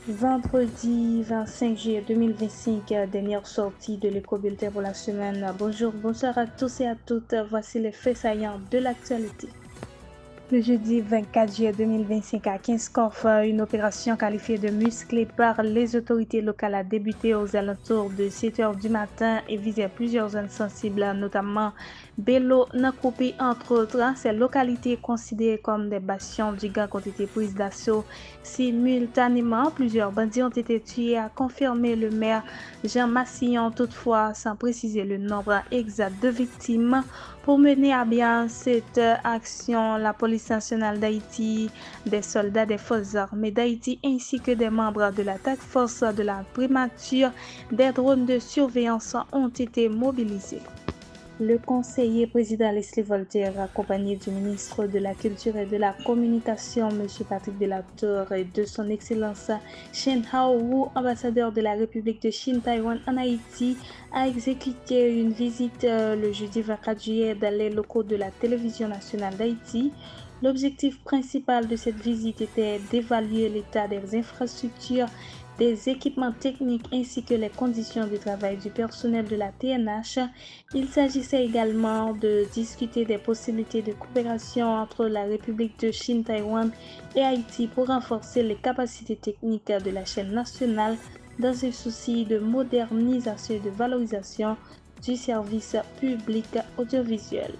Vendredi 25 juillet 2025, dernière sortie de l'éco-bulletin pour la semaine. Bonjour, bonsoir à tous et à toutes. Voici les faits saillants de l'actualité. Le jeudi 24 juillet 2025 à 15 une opération qualifiée de musclée par les autorités locales a débuté aux alentours de 7 heures du matin et visait plusieurs zones sensibles, notamment Bello, Nakoupi, entre autres. Ces localités considérées comme des bastions du gang ont été prises d'assaut simultanément. Plusieurs bandits ont été tués, a confirmé le maire Jean Massillon, toutefois sans préciser le nombre exact de victimes. Pour mener à bien cette action, la police nationale d'Haïti, des soldats des forces armées d'Haïti ainsi que des membres de la task force de la primature, des drones de surveillance ont été mobilisés. Le conseiller président Leslie Voltaire, accompagné du ministre de la Culture et de la Communication, M. Patrick Delatour, et de son Excellence Shen Haowu, ambassadeur de la République de Chine Taïwan en Haïti, a exécuté une visite le jeudi 24 juillet dans les locaux de la Télévision nationale d'Haïti. L'objectif principal de cette visite était d'évaluer l'état des infrastructures, des équipements techniques ainsi que les conditions de travail du personnel de la TNH. Il s'agissait également de discuter des possibilités de coopération entre la République de Chine, Taïwan et Haïti pour renforcer les capacités techniques de la chaîne nationale dans un souci de modernisation et de valorisation du service public audiovisuel.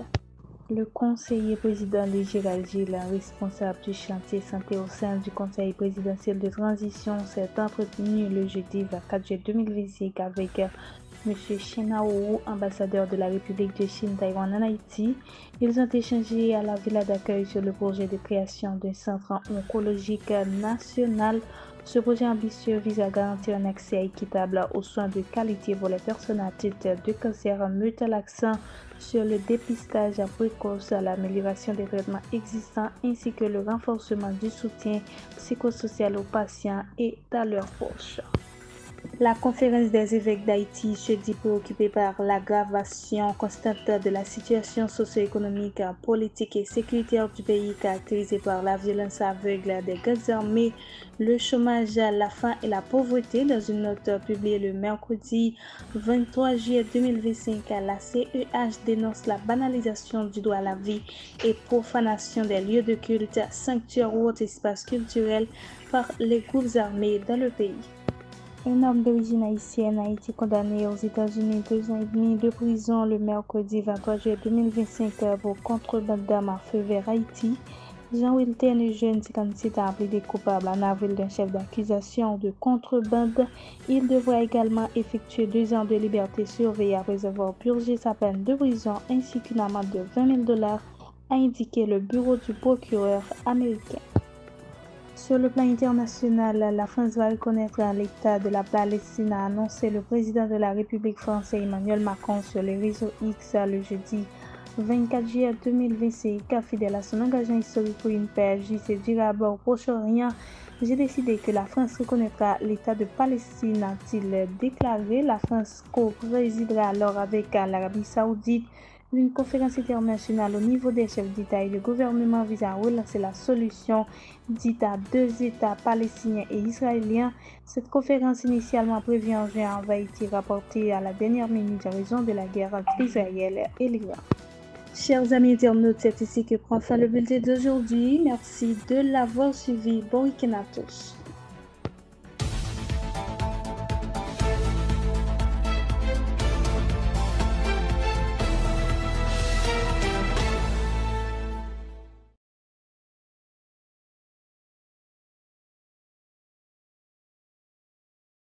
Le conseiller président Gérald Gilles, responsable du chantier santé au sein du conseil présidentiel de transition, s'est entretenu le jeudi 24 juillet 2025 avec M. Shen Haowu, ambassadeur de la République de Chine Taïwan en Haïti. Ils ont échangé à la villa d'accueil sur le projet de création d'un centre oncologique national. Ce projet ambitieux vise à garantir un accès équitable aux soins de qualité pour les personnes atteintes de cancer, mettant l'accent sur le dépistage précoce, l'amélioration des traitements existants ainsi que le renforcement du soutien psychosocial aux patients et à leurs proches. La conférence des évêques d'Haïti, jeudi, préoccupée par l'aggravation constante de la situation socio-économique, politique et sécuritaire du pays, caractérisée par la violence aveugle des gangs armés, le chômage, la faim et la pauvreté. Dans une note publiée le mercredi 23 juillet 2025, la CEH dénonce la banalisation du droit à la vie et profanation des lieux de culte, sanctuaires ou autres espaces culturels par les groupes armés dans le pays. Un homme d'origine haïtienne a été condamné aux États-Unis 2 ans et demi de prison le mercredi 23 juillet 2025 pour contrebande d'armes à feu vers Haïti. Jean Wilton, jeune 57 ans, plaidé coupable en avril d'un chef d'accusation de contrebande. Il devra également effectuer 2 ans de liberté surveillée après avoir purgé sa peine de prison ainsi qu'une amende de $20 000, a indiqué le bureau du procureur américain. Sur le plan international, la France va reconnaître l'État de la Palestine, a annoncé le président de la République française Emmanuel Macron sur les réseaux X le jeudi 24 juillet 2025. Fidèle à son engagement historique pour une paix juste et durable au Proche-Orient, j'ai décidé que la France reconnaîtra l'État de Palestine, a-t-il déclaré. La France co-présidera alors avec l'Arabie Saoudite d'une conférence internationale au niveau des chefs d'État et de gouvernement visant à relancer la solution dite à 2 États palestiniens et israéliens. Cette conférence initialement prévue en juin va être rapportée à la dernière minute en raison de la guerre entre Israël et l'Iran. Chers amis internautes, c'est ici que prend fin le bulletin d'aujourd'hui. Merci de l'avoir suivi. Bon week-end à tous.